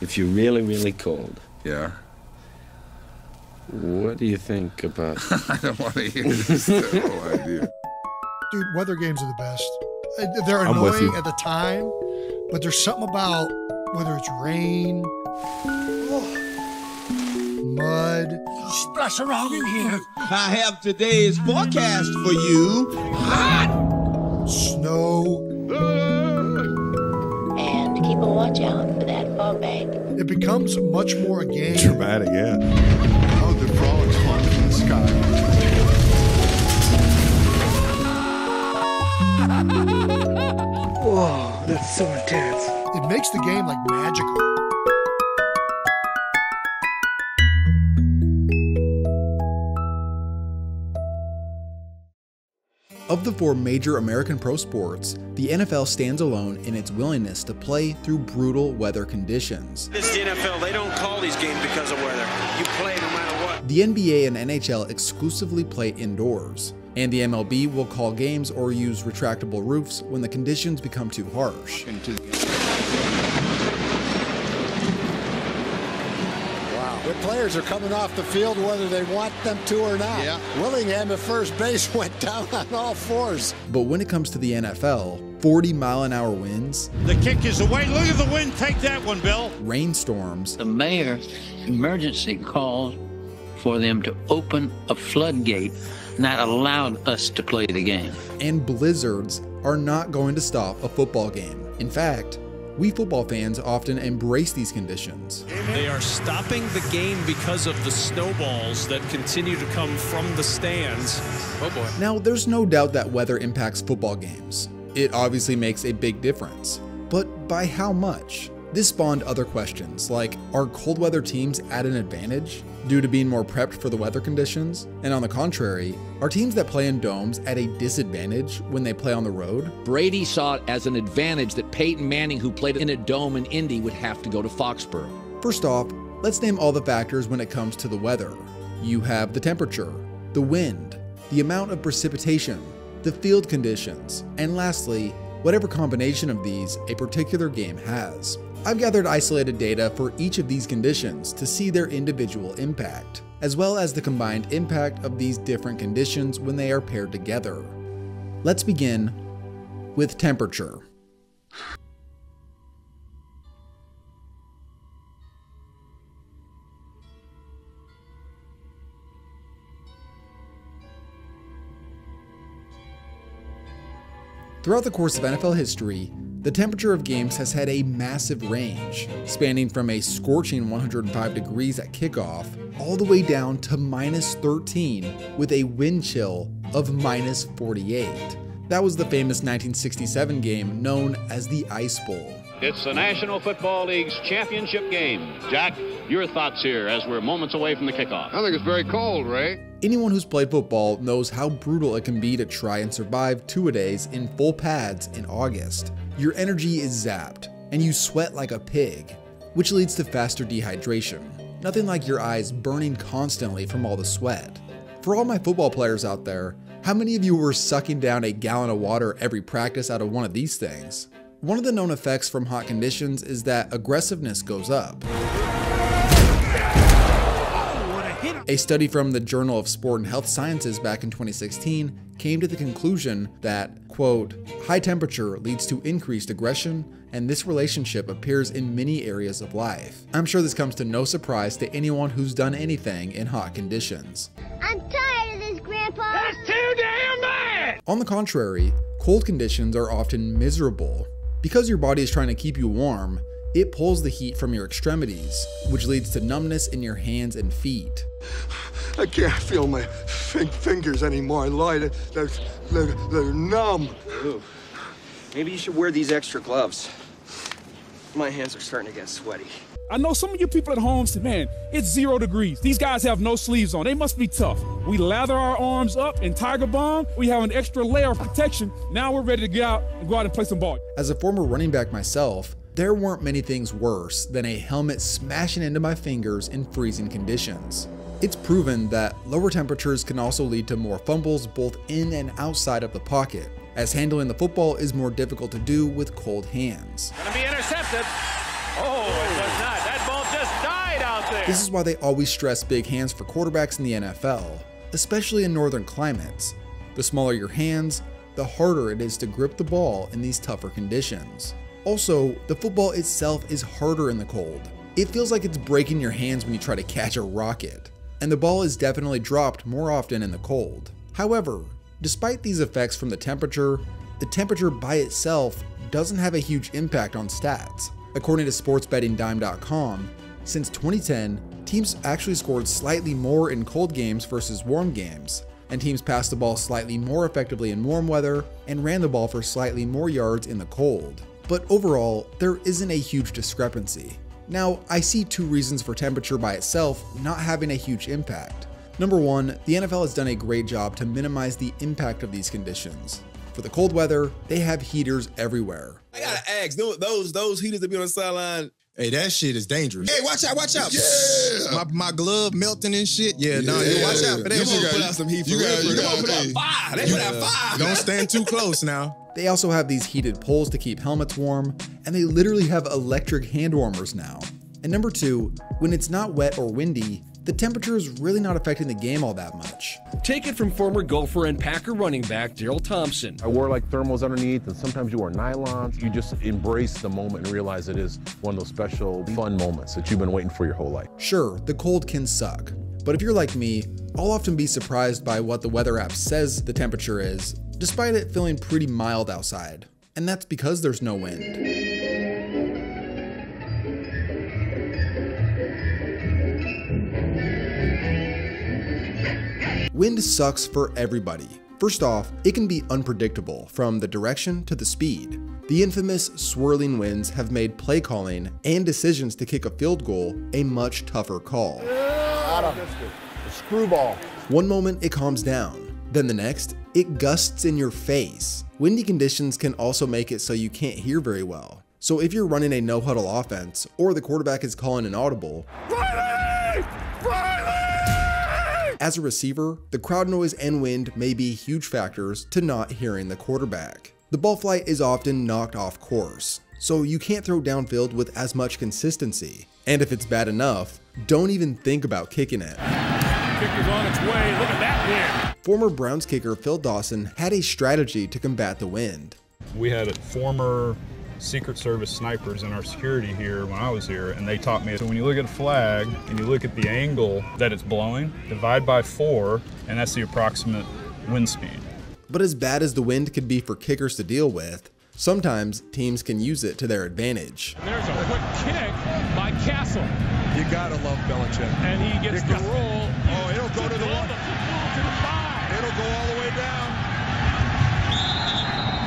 if you're really, really cold, Yeah. what do you think about... I don't want to hear this. No idea. Dude, weather games are the best. They're I'm with annoying you. at the time, but there's something about whether it's rain, mud. Splash around in here. I have today's forecast for you. Hot! Snow. And keep a watch out for that fog bank. It becomes much more a game. Dramatic, yeah. Oh, the frogs falling from the sky. Whoa, that's so intense. It makes the game like magical. Of the four major American pro sports, the NFL stands alone in its willingness to play through brutal weather conditions. This is the NFL. They don't call these games because of weather. You play no matter what. The NBA and NHL exclusively play indoors, and the MLB will call games or use retractable roofs when the conditions become too harsh. The players are coming off the field whether they want them to or not. Yeah. Willingham at first base went down on all fours. But when it comes to the NFL, 40-mile-an-hour winds, The kick is away. Look at the wind. Take that one, Bill. rainstorms, The mayor emergency called for them to open a floodgate, and that allowed us to play the game. and blizzards are not going to stop a football game. In fact, we football fans often embrace these conditions. They are stopping the game because of the snowballs that continue to come from the stands. Oh boy. Now, there's no doubt that weather impacts football games. It obviously makes a big difference. But by how much? This spawned other questions, like, are cold weather teams at an advantage due to being more prepped for the weather conditions? And on the contrary, are teams that play in domes at a disadvantage when they play on the road? Brady saw it as an advantage that Peyton Manning, who played in a dome in Indy, would have to go to Foxborough. First off, let's name all the factors when it comes to the weather. You have the temperature, the wind, the amount of precipitation, the field conditions, and lastly, whatever combination of these a particular game has. I've gathered isolated data for each of these conditions to see their individual impact, as well as the combined impact of these different conditions when they are paired together. Let's begin with temperature. Throughout the course of NFL history, the temperature of games has had a massive range, spanning from a scorching 105 degrees at kickoff all the way down to -13 with a wind chill of -48. That was the famous 1967 game known as the Ice Bowl. It's the National Football League's championship game. Jack, your thoughts here as we're moments away from the kickoff. I think it's very cold, Ray. Anyone who's played football knows how brutal it can be to try and survive two-a-days in full pads in August. Your energy is zapped, and you sweat like a pig, which leads to faster dehydration. Nothing like your eyes burning constantly from all the sweat. For all my football players out there, how many of you were sucking down a gallon of water every practice out of one of these things? One of the known effects from hot conditions is that aggressiveness goes up. A study from the Journal of Sport and Health Sciences back in 2016 came to the conclusion that, quote, high temperature leads to increased aggression, and this relationship appears in many areas of life. I'm sure this comes to no surprise to anyone who's done anything in hot conditions. I'm tired of this, Grandpa. That's too damn bad! On the contrary, cold conditions are often miserable. Because your body is trying to keep you warm, it pulls the heat from your extremities, which leads to numbness in your hands and feet. I can't feel my fingers anymore. I lie, they're numb. Ooh. Maybe you should wear these extra gloves. My hands are starting to get sweaty. I know some of you people at home say, man, it's 0 degrees. These guys have no sleeves on. They must be tough. We lather our arms up in Tiger Balm. We have an extra layer of protection. Now we're ready to get out and go out and play some ball. As a former running back myself, there weren't many things worse than a helmet smashing into my fingers in freezing conditions. It's proven that lower temperatures can also lead to more fumbles both in and outside of the pocket, as handling the football is more difficult to do with cold hands. Gonna be intercepted. Oh, it was not. That's tight out there. This is why they always stress big hands for quarterbacks in the NFL, especially in northern climates. The smaller your hands, the harder it is to grip the ball in these tougher conditions. Also, the football itself is harder in the cold. It feels like it's breaking your hands when you try to catch a rocket, and the ball is definitely dropped more often in the cold. However, despite these effects from the temperature by itself doesn't have a huge impact on stats. According to sportsbettingdime.com, since 2010, teams actually scored slightly more in cold games versus warm games, and teams passed the ball slightly more effectively in warm weather and ran the ball for slightly more yards in the cold. But overall, there isn't a huge discrepancy. Now, I see two reasons for temperature by itself not having a huge impact. Number one, the NFL has done a great job to minimize the impact of these conditions. For the cold weather, they have heaters everywhere. I gotta ask, those heaters that be on the sideline, hey, that shit is dangerous. Hey, watch out, watch out. Yeah. My glove melting and shit. Yeah, no, watch out for that. You put out some heat for real. They put out fire. They put out fire. Don't stand too close now. They also have these heated poles to keep helmets warm, and they literally have electric hand warmers now. And number two, when it's not wet or windy, the temperature is really not affecting the game all that much. Take it from former Gopher and Packer running back Daryl Thompson. I wore like thermals underneath, and sometimes you wear nylons. You just embrace the moment and realize it is one of those special, fun moments that you've been waiting for your whole life. Sure, the cold can suck, but if you're like me, I'll often be surprised by what the weather app says the temperature is, despite it feeling pretty mild outside. And that's because there's no wind. Wind sucks for everybody. First off, it can be unpredictable from the direction to the speed. The infamous swirling winds have made play calling and decisions to kick a field goal a much tougher call. A screwball. One moment it calms down, then the next, it gusts in your face. Windy conditions can also make it so you can't hear very well. So if you're running a no-huddle offense, or the quarterback is calling an audible, Riley! Riley! As a receiver, the crowd noise and wind may be huge factors to not hearing the quarterback. The ball flight is often knocked off course, so you can't throw downfield with as much consistency. And if it's bad enough, don't even think about kicking it. Kicker's on its way, look at that wind. Former Browns kicker Phil Dawson had a strategy to combat the wind. We had former Secret Service snipers in our security here when I was here, and they taught me, so when you look at a flag and you look at the angle that it's blowing, divide by 4, and that's the approximate wind speed. But as bad as the wind could be for kickers to deal with, sometimes teams can use it to their advantage. There's a quick kick by Castle. You gotta love Belichick. And he gets the roll. Oh, it'll go to the 1. It'll go all the way down.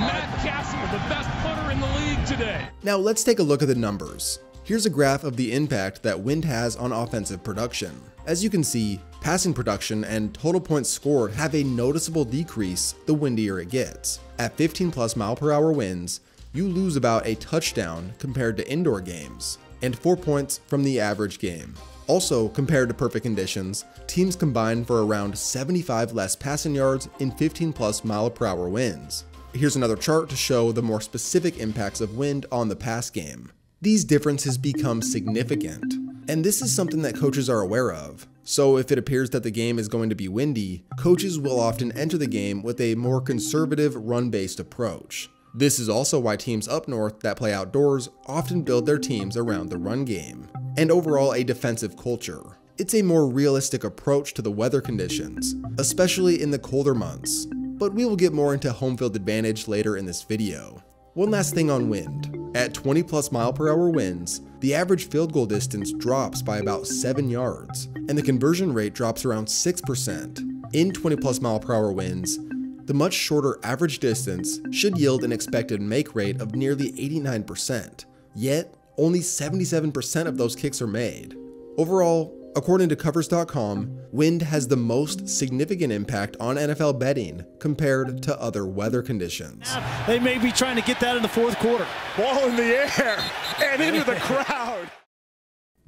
Matt Castle, the best punter in the league today. Now let's take a look at the numbers. Here's a graph of the impact that wind has on offensive production. As you can see, passing production and total points scored have a noticeable decrease the windier it gets. At 15+ mile/hour winds, you lose about a touchdown compared to indoor games, and 4 points from the average game. Also, compared to perfect conditions, teams combine for around 75 less passing yards in 15+ mile/hour winds. Here's another chart to show the more specific impacts of wind on the pass game. These differences become significant, and this is something that coaches are aware of. So if it appears that the game is going to be windy, coaches will often enter the game with a more conservative run-based approach. This is also why teams up north that play outdoors often build their teams around the run game, and overall a defensive culture. It's a more realistic approach to the weather conditions, especially in the colder months, but we will get more into home field advantage later in this video. One last thing on wind. At 20+ mile/hour winds, the average field goal distance drops by about 7 yards, and the conversion rate drops around 6%. In 20+ mile/hour winds, the much shorter average distance should yield an expected make rate of nearly 89%, yet only 77% of those kicks are made. Overall, according to Covers.com, wind has the most significant impact on NFL betting compared to other weather conditions. They may be trying to get that in the fourth quarter. Ball in the air and into the crowd.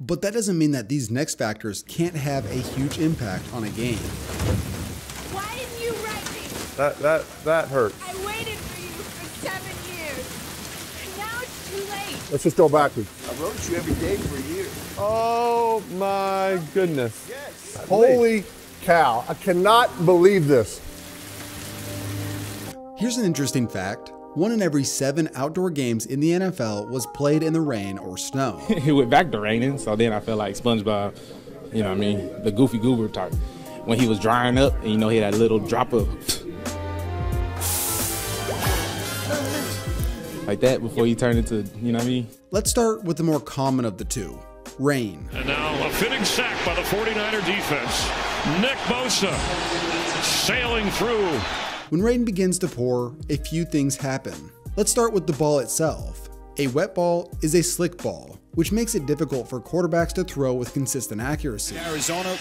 But that doesn't mean that these next factors can't have a huge impact on a game. Why didn't you write me? That hurt. I waited for you for 7 years. And now it's too late. Let's just go backwards. rode with you every day for a year. Oh my goodness. Yes. Holy cow. I cannot believe this. Here's an interesting fact. 1 in every 7 outdoor games in the NFL was played in the rain or snow. It went back to raining, so then I felt like SpongeBob, you know what I mean, the Goofy Goober type. When he was drying up, and you know, he had a little drop of like that before he turned into, you know what I mean? Let's start with the more common of the two, rain. And now a fitting sack by the 49er defense. Nick Bosa sailing through. When rain begins to pour, a few things happen. Let's start with the ball itself. A wet ball is a slick ball, which makes it difficult for quarterbacks to throw with consistent accuracy. Arizona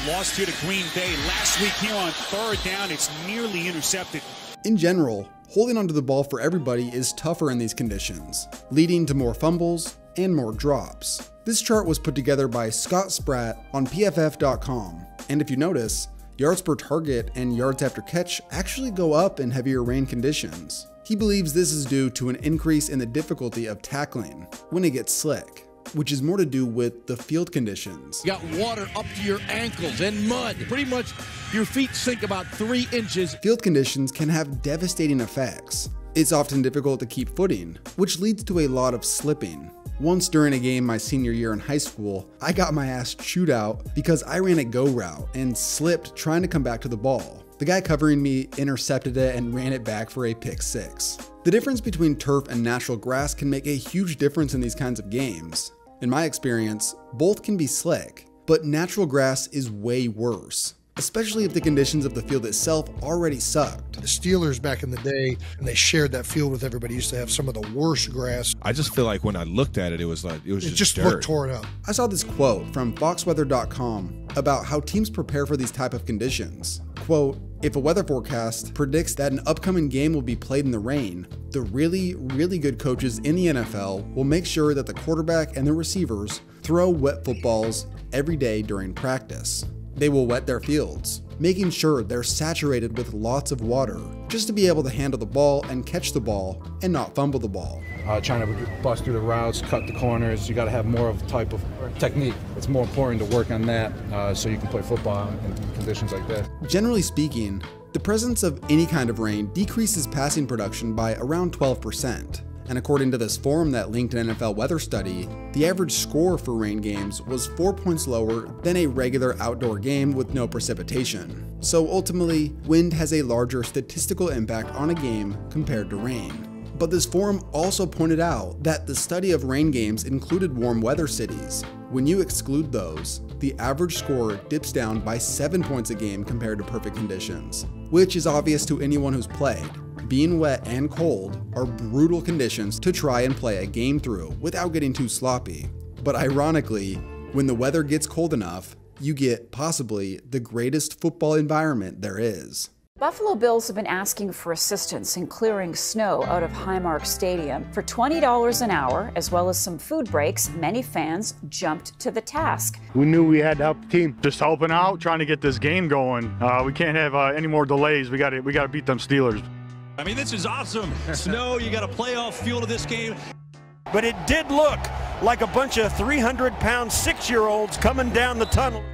lost here to Green Bay last week here on 3rd down. It's nearly intercepted. In general, holding onto the ball for everybody is tougher in these conditions, leading to more fumbles and more drops. This chart was put together by Scott Spratt on PFF.com, and if you notice, yards per target and yards after catch actually go up in heavier rain conditions. He believes this is due to an increase in the difficulty of tackling when it gets slick, which is more to do with the field conditions. You got water up to your ankles and mud. Pretty much your feet sink about 3 inches. Field conditions can have devastating effects. It's often difficult to keep footing, which leads to a lot of slipping. Once during a game my senior year in high school, I got my ass chewed out because I ran a go route and slipped trying to come back to the ball. The guy covering me intercepted it and ran it back for a pick 6. The difference between turf and natural grass can make a huge difference in these kinds of games. In my experience, both can be slick, but natural grass is way worse, especially if the conditions of the field itself already sucked. The Steelers back in the day, and they shared that field with everybody, used to have some of the worst grass. I just feel like when I looked at it, it was just dirt. Looked torn up. I saw this quote from foxweather.com about how teams prepare for these type of conditions. Quote, if a weather forecast predicts that an upcoming game will be played in the rain, the really, really good coaches in the NFL will make sure that the quarterback and the receivers throw wet footballs every day during practice. They will wet their fields, making sure they're saturated with lots of water, just to be able to handle the ball and catch the ball and not fumble the ball. Trying to bust through the routes, cut the corners, you got to have more of a type of technique. It's more important to work on that so you can play football in conditions like that. Generally speaking, the presence of any kind of rain decreases passing production by around 12%. And according to this forum that linked an NFL weather study, the average score for rain games was 4 points lower than a regular outdoor game with no precipitation. So ultimately, wind has a larger statistical impact on a game compared to rain. But this forum also pointed out that the study of rain games included warm weather cities. When you exclude those, the average score dips down by 7 points a game compared to perfect conditions, which is obvious to anyone who's played. Being wet and cold are brutal conditions to try and play a game through without getting too sloppy. But ironically, when the weather gets cold enough, you get possibly the greatest football environment there is. Buffalo Bills have been asking for assistance in clearing snow out of Highmark Stadium. For $20 an hour, as well as some food breaks, many fans jumped to the task. We knew we had to help the team. Just helping out, trying to get this game going. We can't have any more delays. We got to beat them Steelers. I mean, this is awesome. Snow, you got a playoff feel to this game. But it did look like a bunch of 300-pound 6-year-olds coming down the tunnel.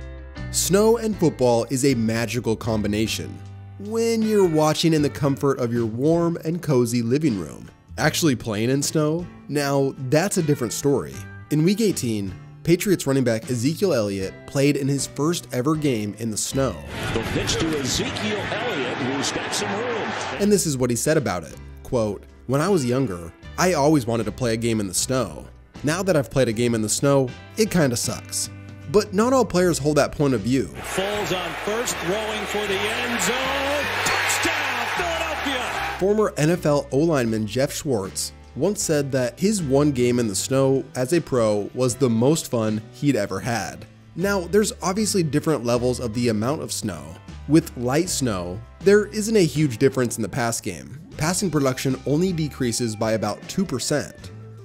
Snow and football is a magical combination when you're watching in the comfort of your warm and cozy living room. Actually playing in snow? Now, that's a different story. In Week 18, Patriots running back Ezekiel Elliott played in his first ever game in the snow. The pitch to Ezekiel Elliott, who's got some room. And this is what he said about it. Quote, when I was younger, I always wanted to play a game in the snow. Now that I've played a game in the snow, it kinda sucks. But not all players hold that point of view. Falls on first, throwing for the end zone. Touchdown, Philadelphia! Former NFL O-lineman Jeff Schwartz once said that his one game in the snow as a pro was the most fun he'd ever had. Now, there's obviously different levels of the amount of snow. With light snow, there isn't a huge difference in the pass game. Passing production only decreases by about 2%.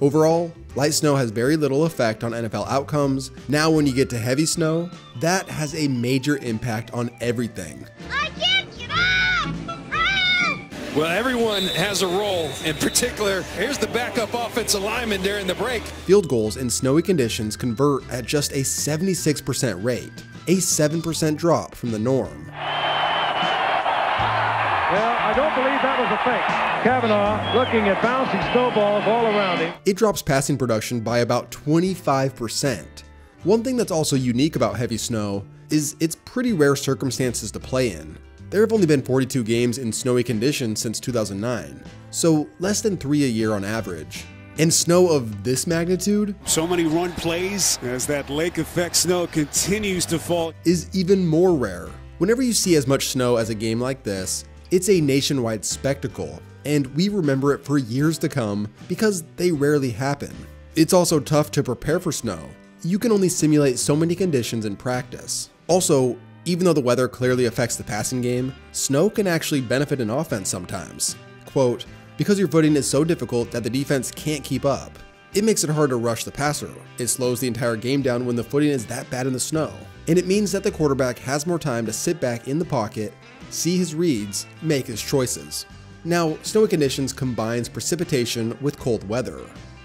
Overall, light snow has very little effect on NFL outcomes. Now when you get to heavy snow, that has a major impact on everything. I can't get up! Well, everyone has a role. In particular, here's the backup offensive lineman during the break. Field goals in snowy conditions convert at just a 76% rate, a 7% drop from the norm. Well, I don't believe that was a fake. Kavanaugh looking at bouncing snowballs all around him. It drops passing production by about 25%. One thing that's also unique about heavy snow is its pretty rare circumstances to play in. There have only been 42 games in snowy conditions since 2009, so less than 3 a year on average. And snow of this magnitude, so many run plays as that lake effect snow continues to fall, is even more rare. Whenever you see as much snow as a game like this, it's a nationwide spectacle, and we remember it for years to come because they rarely happen. It's also tough to prepare for snow. You can only simulate so many conditions in practice. Also, even though the weather clearly affects the passing game, snow can actually benefit an offense sometimes. Quote, because your footing is so difficult that the defense can't keep up. It makes it hard to rush the passer. It slows the entire game down when the footing is that bad in the snow. And it means that the quarterback has more time to sit back in the pocket, see his reads, make his choices. Now, snowy conditions combines precipitation with cold weather.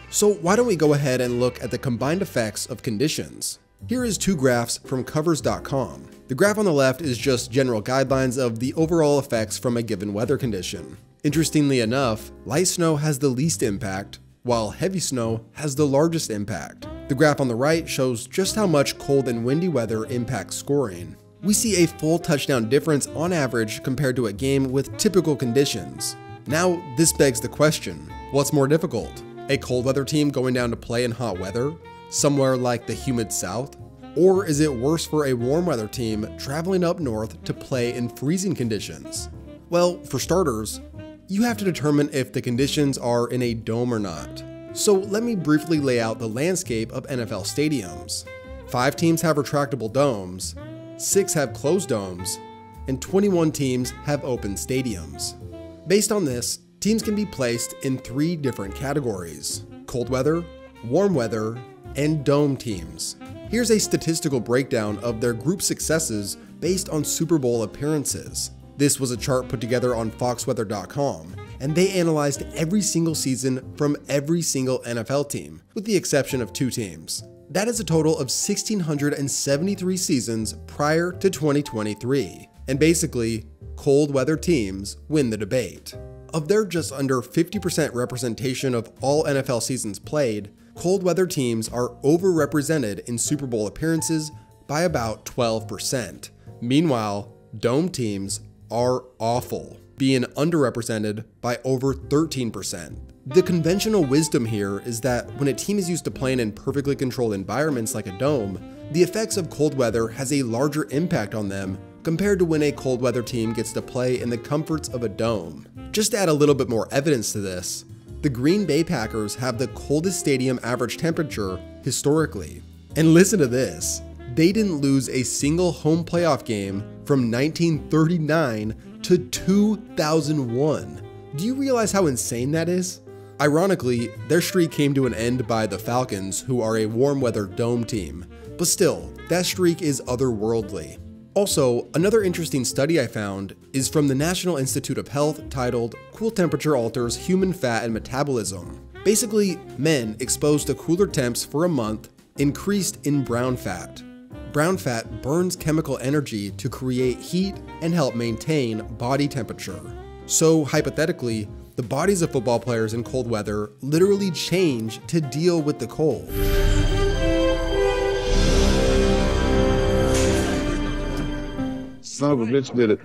So why don't we go ahead and look at the combined effects of conditions? Here is 2 graphs from covers.com. The graph on the left is just general guidelines of the overall effects from a given weather condition. Interestingly enough, light snow has the least impact, while heavy snow has the largest impact. The graph on the right shows just how much cold and windy weather impacts scoring. We see a full touchdown difference on average compared to a game with typical conditions. Now, this begs the question, what's more difficult? A cold weather team going down to play in hot weather, somewhere like the humid South? Or is it worse for a warm weather team traveling up north to play in freezing conditions? Well, for starters, you have to determine if the conditions are in a dome or not. So let me briefly lay out the landscape of NFL stadiums. 5 teams have retractable domes, 6 have closed domes, and 21 teams have open stadiums. Based on this, teams can be placed in 3 different categories: cold weather, warm weather, and dome teams. Here's a statistical breakdown of their group successes based on Super Bowl appearances. This was a chart put together on foxweather.com, and they analyzed every single season from every single NFL team, with the exception of 2 teams. That is a total of 1,673 seasons prior to 2023, and basically, cold weather teams win the debate. Of their just under 50% representation of all NFL seasons played, cold weather teams are overrepresented in Super Bowl appearances by about 12%. Meanwhile, dome teams are awful, being underrepresented by over 13%. The conventional wisdom here is that when a team is used to playing in perfectly controlled environments like a dome, the effects of cold weather has a larger impact on them compared to when a cold weather team gets to play in the comforts of a dome. Just to add a little bit more evidence to this, the Green Bay Packers have the coldest stadium average temperature historically. And listen to this, they didn't lose a single home playoff game from 1939 to 2001. Do you realize how insane that is? Ironically, their streak came to an end by the Falcons, who are a warm weather dome team. But still, that streak is otherworldly. Also, another interesting study I found is from the National Institute of Health titled "Cool Temperature Alters Human Fat and Metabolism." Basically, men exposed to cooler temps for a month increased in brown fat. Brown fat burns chemical energy to create heat and help maintain body temperature. So hypothetically, the bodies of football players in cold weather literally change to deal with the cold. Son of a bitch did it.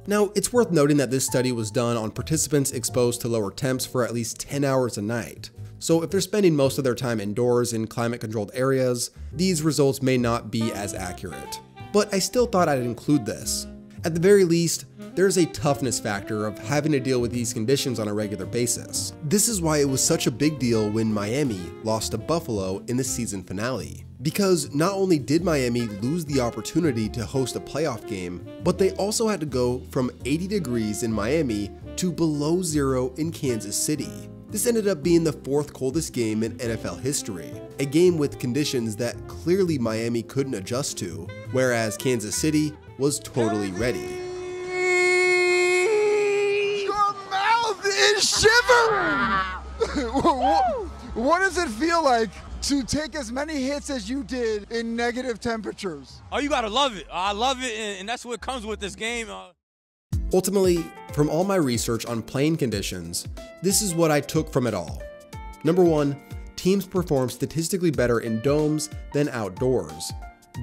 Now, it's worth noting that this study was done on participants exposed to lower temps for at least 10 hours a night. So if they're spending most of their time indoors in climate-controlled areas, these results may not be as accurate. But I still thought I'd include this. At the very least, there's a toughness factor of having to deal with these conditions on a regular basis. This is why it was such a big deal when Miami lost to Buffalo in the season finale. Because not only did Miami lose the opportunity to host a playoff game, but they also had to go from 80 degrees in Miami to below 0 in Kansas City. This ended up being the 4th coldest game in NFL history, a game with conditions that clearly Miami couldn't adjust to, whereas Kansas City was totally ready. What does it feel like to take as many hits as you did in negative temperatures? Oh, you gotta love it. I love it, and that's what comes with this game. Ultimately, from all my research on playing conditions, this is what I took from it all. Number 1, teams perform statistically better in domes than outdoors,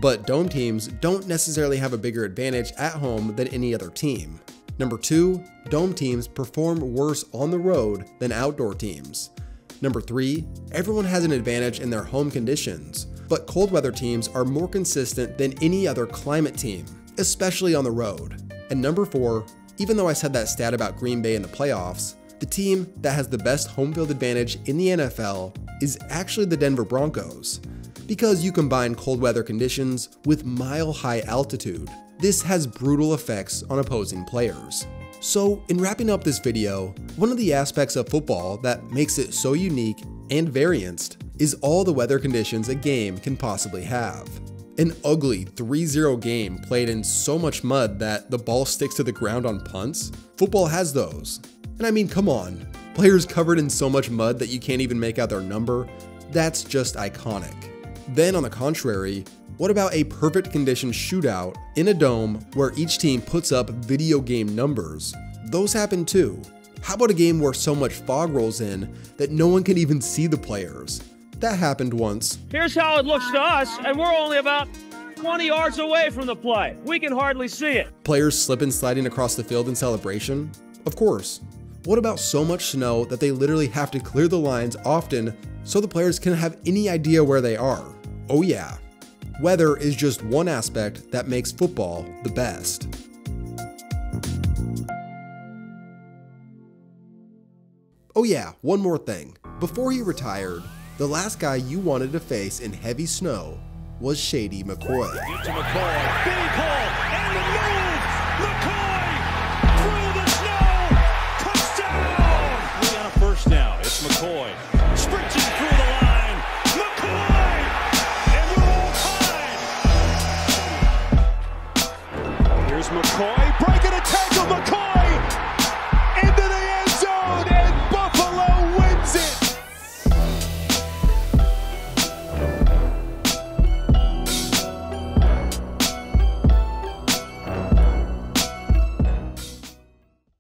but dome teams don't necessarily have a bigger advantage at home than any other team. Number 2, dome teams perform worse on the road than outdoor teams. Number 3, everyone has an advantage in their home conditions, but cold weather teams are more consistent than any other climate team, especially on the road. And number 4, even though I said that stat about Green Bay in the playoffs, the team that has the best home field advantage in the NFL is actually the Denver Broncos, because you combine cold weather conditions with mile-high altitude. This has brutal effects on opposing players. So, in wrapping up this video, one of the aspects of football that makes it so unique and variant is all the weather conditions a game can possibly have. An ugly 3-0 game played in so much mud that the ball sticks to the ground on punts? Football has those. And I mean, come on, players covered in so much mud that you can't even make out their number? That's just iconic. Then on the contrary, what about a perfect condition shootout in a dome where each team puts up video game numbers? Those happen too. How about a game where so much fog rolls in that no one can even see the players? That happened once. Here's how it looks to us, and we're only about 20 yards away from the play. We can hardly see it. Players slip and sliding across the field in celebration? Of course. What about so much snow that they literally have to clear the lines often so the players can have any idea where they are? Oh yeah. Weather is just one aspect that makes football the best. Oh yeah, one more thing. Before he retired, the last guy you wanted to face in heavy snow was Shady McCoy. To McCoy. Big hole.